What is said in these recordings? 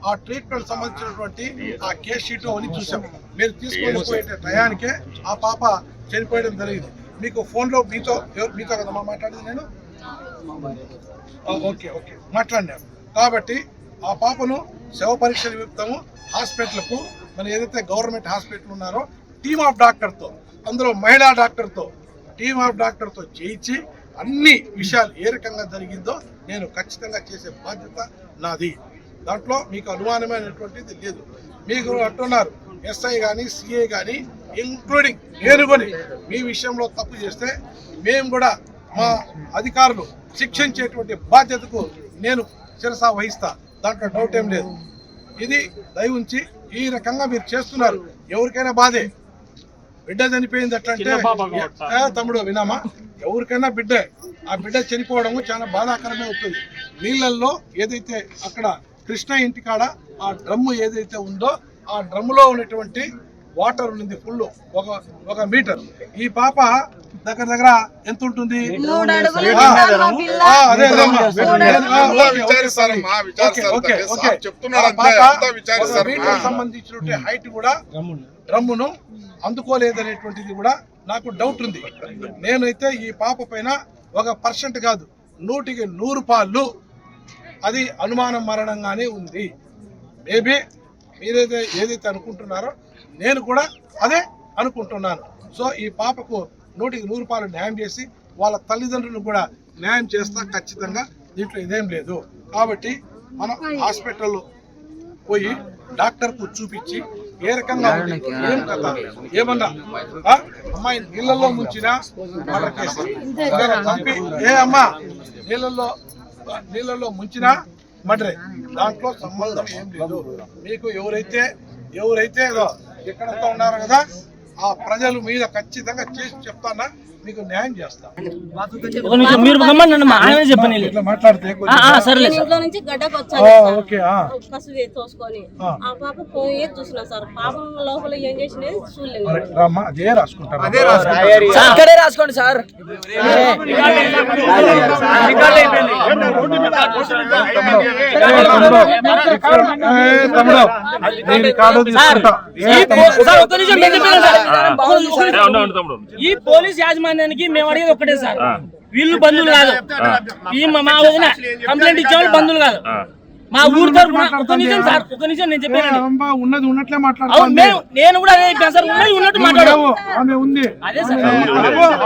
ఆ ట్రీట్మెంట్ సంబంధించినటువంటి ఆ కేస్ షీట్ అవన్నీ చూసాం. మీరు తీసుకొని పోయే టయానికే ఆ పాప చనిపోయడం జరిగింది. మీకు ఫోన్లో మీతో కదమ్మా మాట్లాడింది నేను? ఓకే మాట్లాడినాను. కాబట్టి ఆ పాపను శవ పరీక్ష నిమిత్తము హాస్పిటల్కు మన ఏదైతే గవర్నమెంట్ హాస్పిటల్ ఉన్నారో టీమ్ ఆఫ్ డాక్టర్తో, అందులో మహిళా డాక్టర్తో చేయించి అన్ని విషయాలు ఏ రకంగా జరిగిందో నేను ఖచ్చితంగా చేసే బాధ్యత నాది. దాంట్లో మీకు అనుమానమైనటువంటిది లేదు. మీకు అంటున్నారు ఎస్ఐ కానీ సిఐ కానీ ఇంక్లూడింగ్ నేను కూడా మీ విషయంలో తప్పు చేస్తే మేము కూడా మా అధికారులు శిక్షించేటువంటి బాధ్యతకు నేను శిరసా వహిస్తా. దాంట్లో డౌట్ ఏం లేదు. ఇది దయ ఉంచి ఈ రకంగా మీరు చేస్తున్నారు. ఎవరికైనా బాధే, బిడ్డ చనిపోయింది అట్లంటే తమ్ముడు వినామా, ఎవరికైనా బిడ్డే, ఆ బిడ్డ చనిపోవడము చాలా బాధాకరమే అవుతుంది. నీళ్ళల్లో ఏదైతే అక్కడ కృష్ణ ఇంటికాడ ఆ డ్రమ్ము ఏదైతే ఉందో ఆ డ్రమ్ములో ఉన్నటువంటి వాటర్ ఉంది ఫుల్, ఒక మీటర్. ఈ పాప దగ్గర ఎంత ఉంటుంది? సంబంధించిన హైట్ కూడా డ్రమ్మును అందుకోలేదనేటువంటిది కూడా నాకు డౌట్ ఉంది. నేనైతే ఈ పాప పైన 1% కాదు 100కి 100 పాళ్ళు అది అనుమానం మరణంగానే ఉంది. మేబీ మీరైతే ఏదైతే అనుకుంటున్నారో నేను కూడా అదే అనుకుంటున్నాను. సో ఈ పాపకు 100కి 100 పాలు న్యాయం చేసి వాళ్ళ తల్లిదండ్రులు కూడా న్యాయం చేస్తా ఖచ్చితంగా. దీంట్లో ఇదేం లేదు. కాబట్టి మనం హాస్పిటల్లో పోయి డాక్టర్కు చూపించి ఏ రకంగా ఏం కథ ఏమన్నా అమ్మాయి నీళ్ళల్లో ముంచినా మర్డర్ కేసు చంపి అమ్మా నీళ్ళల్లో ముంచినా మర్డరే, దాంట్లో సంబంధం ఏం లేదు. మీకు ఎవరైతే ఎక్కడంతా ఉన్నారో కదా ఆ ప్రజల మీద ఖచ్చితంగా చేసి చెప్తానా, మీకు న్యాయం చేస్తా. ఇంట్లో నుంచి గడ్డకు వచ్చాను కసు తోసుకొని ఆ పాప పోయి చూసిన సార్. పాపం లోపల ఏం చేసినది చూడలేదు. అక్కడే రాసుకోండి సార్. ఈ పోలీస్ యాజమాన్యానికి మేము అడిగేది ఒక్కటే సార్, వీళ్ళు బంధువులు కాదు. ఈ మా వదిన కంప్లైంట్ ఇచ్చేవాళ్ళు బంధువులు కాదు. మా ఊరు తరఫున ఒక నిమిషం నేను చెప్పాను. ఉన్నది ఉన్నట్లే మాట్లాడుతున్నాను. నేను కూడా అదే చెప్పాను సార్, ఉన్నది ఉన్నట్టు మాట్లాడాము. అదే సార్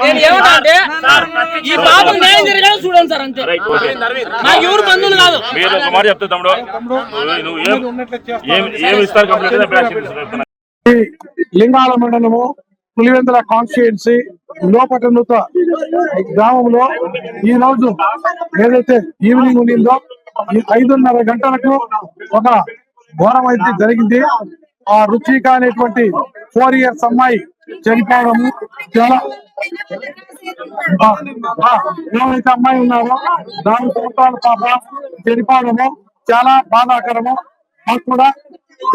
నేను ఏమంటా అంటే ఈ పాపకు న్యాయం జరగాలని చూడండి సార్, అంతే. మాకు ఎవరు బంధువులు కాదు. లింగాల మండలము పులివెందుల కాన్స్టిట్యుయెన్సీ లోపటనుత గ్రామంలో ఈ రోజు ఏదైతే ఈవినింగ్ ఉండిందో 5:30 గంటలకు ఒక ఘోరం అయితే జరిగింది. ఆ రుచిక అనేటువంటి 4 years అమ్మాయి చనిపోవడము, చాలా ఏమైతే అమ్మాయి ఉన్నారో 4 సంవత్సరాల పాప చనిపోవడము చాలా బాధాకరము. మాకు కూడా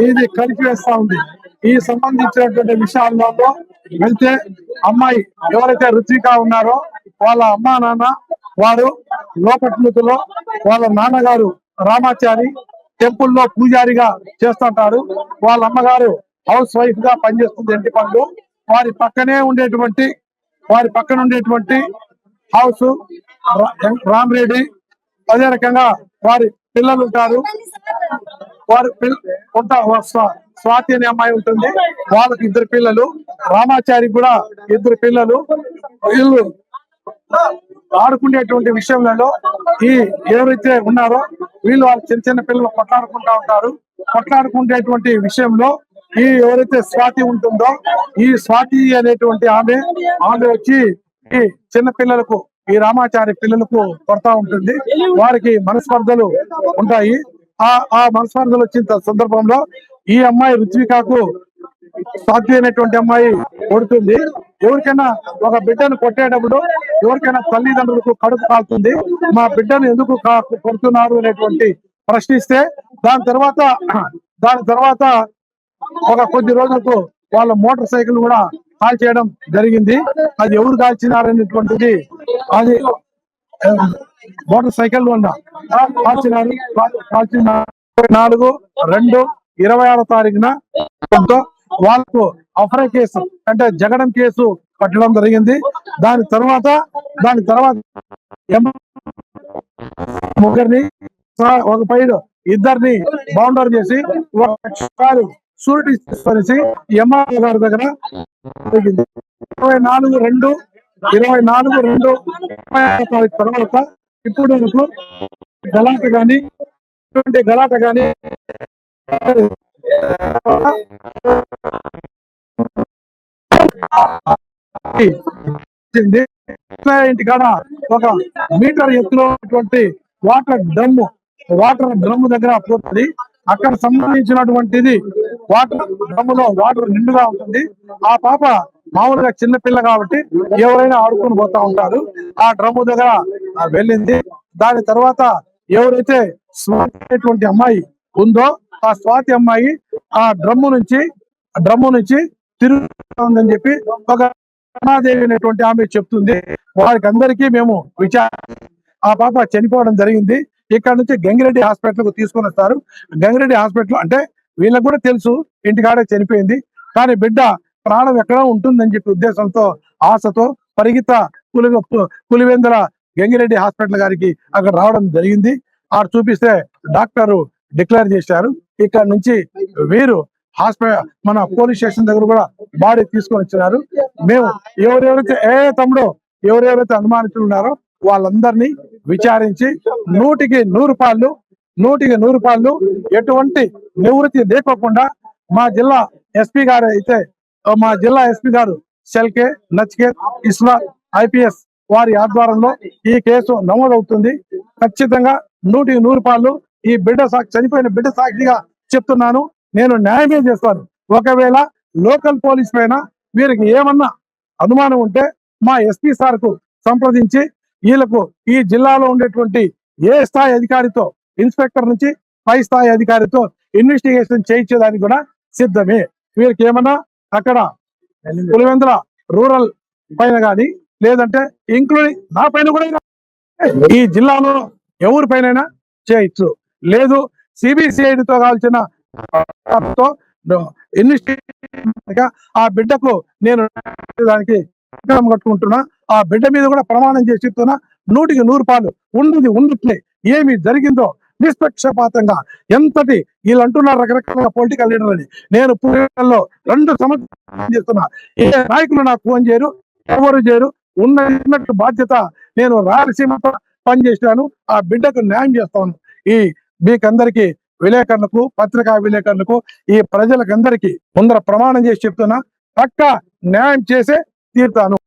ఇది కలిపివేస్తా ఉంది. ఈ సంబంధించినటువంటి విషయాల్లో వెళ్తే అమ్మాయి ఎవరైతే రుచిక ఉన్నారో వాళ్ళ అమ్మా నాన్న వారు లోపట్నుతులో వాళ్ళ నాన్నగారు రామాచారి టెంపుల్లో పూజారిగా చేస్తుంటారు. వాళ్ళ అమ్మగారు హౌస్ వైఫ్ గా పనిచేస్తుంది ఎంటిపండు. వారి పక్కన ఉండేటువంటి హౌస్ రామరెడ్డి. అదే రకంగా వారి పిల్లలు ఉంటారు. వారి స్వాతి అనే అమ్మాయి ఉంటుంది, వాళ్ళకి 2 పిల్లలు. రామాచారి కూడా 2 పిల్లలు. వీళ్ళు ఆడుకునేటువంటి విషయంలో ఈ ఎవరైతే ఉన్నారో వీళ్ళు వాళ్ళ చిన్న పిల్లలు కొట్లాడుకుంటా ఉంటారు. కొట్లాడుకునేటువంటి విషయంలో ఈ ఎవరైతే స్వాతి ఉంటుందో ఈ స్వాతి అనేటువంటి ఆమె వచ్చి ఈ చిన్న పిల్లలకు, ఈ రామాచారి పిల్లలకు కొడతా ఉంటుంది. వారికి మనస్పర్ధలు ఉంటాయి. ఆ మనస్పర్ధలు వచ్చిన సందర్భంలో ఈ అమ్మాయి రుచికకు స్వాతి అనేటువంటి అమ్మాయి కొడుతుంది. ఎవరికైనా ఒక బిడ్డను కొట్టేటప్పుడు ఎవరికైనా తల్లిదండ్రులకు కడుపు కాలుతుంది. మా బిడ్డను ఎందుకు కొడుతున్నారు అనేటువంటి ప్రశ్నిస్తే దాని తర్వాత ఒక కొద్ది రోజులకు వాళ్ళ మోటార్ సైకిల్ కూడా కాల్ చేయడం జరిగింది. అది ఎవరు కాల్చినారనేటువంటిది, అది మోటార్ సైకిల్ కాల్చిన 24/2/26 తారీఖున వాళ్ళకు అఫ్రా కేసు అంటే జగడం కేసు పట్టడం జరిగింది. దాని తర్వాత ముగ్గురిని ఒక పైడు ఇద్దరిని బౌండర్ చేసి షూరిటీ తీసుకొనేసి ఎంఆర్ఓ గారి దగ్గర జరిగింది. 24/2/26 తర్వాత ఇప్పుడు వరకు గలాట కానీ ఇంటికాడ ఒక మీటర్ ఎత్తులో వాటర్ డ్రమ్ దగ్గర పోతుంది. అక్కడ సంబంధించినటువంటిది వాటర్ డ్రమ్ లో వాటర్ నిండుగా ఉంటుంది. ఆ పాప మామూలుగా చిన్న పిల్ల కాబట్టి ఎవరైనా ఆడుకొని పోతా ఉంటారు. ఆ డ్రమ్ దగ్గర వెళ్ళింది. దాని తర్వాత ఎవరైతే స్వాతి అమ్మాయి ఉందో ఆ స్వాతి అమ్మాయి ఆ డ్రమ్ము నుంచి తిరుగుతుందని చెప్పి ఒక రమాదేవి అనేటువంటి ఆమె చెప్తుంది. వారికి అందరికీ మేము ఆ పాప చనిపోవడం జరిగింది. ఇక్కడ నుంచి గంగిరెడ్డి హాస్పిటల్ కు తీసుకొని వస్తారు. గంగిరెడ్డి హాస్పిటల్ అంటే వీళ్ళకి కూడా తెలుసు ఇంటికాడే చనిపోయింది, కానీ బిడ్డ ప్రాణం ఎక్కడో ఉంటుందని చెప్పి ఉద్దేశంతో ఆశతో పరిగిత పులివెందుల గంగిరెడ్డి హాస్పిటల్ గారికి అక్కడ రావడం జరిగింది. ఆడ చూపిస్తే డాక్టర్ డిక్లేర్ చేశారు. ఇక్కడ నుంచి వీరు మన పోలీస్ స్టేషన్ దగ్గర కూడా బాడీ తీసుకొని వచ్చినారు. మేము ఎవరెవరైతే అనుమానితులు ఉన్నారో వాళ్ళందరినీ విచారించి 100కి 100 రూపాయలు ఎటువంటి నివృత్తి లేకోకుండా మా జిల్లా ఎస్పీ గారు సెల్కే నచికేత్ ఇస్మాల్ IPS వారి ఆధ్వర్యంలో ఈ కేసు నమోదవుతుంది. ఖచ్చితంగా 100కి 100 రూపాయలు ఈ చనిపోయిన బిడ్డ సాక్షిగా చెప్తున్నాను, నేను న్యాయమే చేస్తాను. ఒకవేళ లోకల్ పోలీస్ పైన వీరికి ఏమన్నా అనుమానం ఉంటే మా ఎస్పీ సార్ కు సంప్రదించి వీళ్ళకు ఈ జిల్లాలో ఉండేటువంటి ఏ స్థాయి అధికారితో ఇన్స్పెక్టర్ నుంచి పై స్థాయి అధికారితో ఇన్వెస్టిగేషన్ చేయించేదానికి కూడా సిద్ధమే. వీరికి ఏమన్నా అక్కడ పులివెందుల రూరల్ పైన కానీ లేదంటే ఇంక్లూడింగ్ నా పైన కూడా ఈ జిల్లాలో ఎవరిపైన చేయొచ్చు. లేదు సిబిసిఐడితో కావాల్సిన ఆ బిడ్డకు నేను దానికి కట్టుకుంటున్నా. ఆ బిడ్డ మీద కూడా ప్రమాణం చేసి చెప్తున్నా, 100కి 100 రూపాయలు ఉండట్లే ఏమి జరిగిందో నిష్పక్షపాతంగా ఎంతటి వీళ్ళు అంటున్నారు రకరకాల పొలిటికల్ లీడర్ అని. నేను పూర్వంలో 2 సంవత్సరాలు చేస్తున్నా. ఏ నాయకులు నాకు ఫోన్ చేయరు, ఎవరు చేయరు. ఉన్నట్టు బాధ్యత నేను రాయలసీమతో పనిచేసినాను. ఆ బిడ్డకు న్యాయం చేస్తాను. మీకందరికి విలేకరులకు పత్రికా విలేకరులకు ఈ ప్రజలకందరికీ ముందర ప్రమాణం చేసి చెప్తున్నా, పక్కా న్యాయం చేసే తీరుతాను.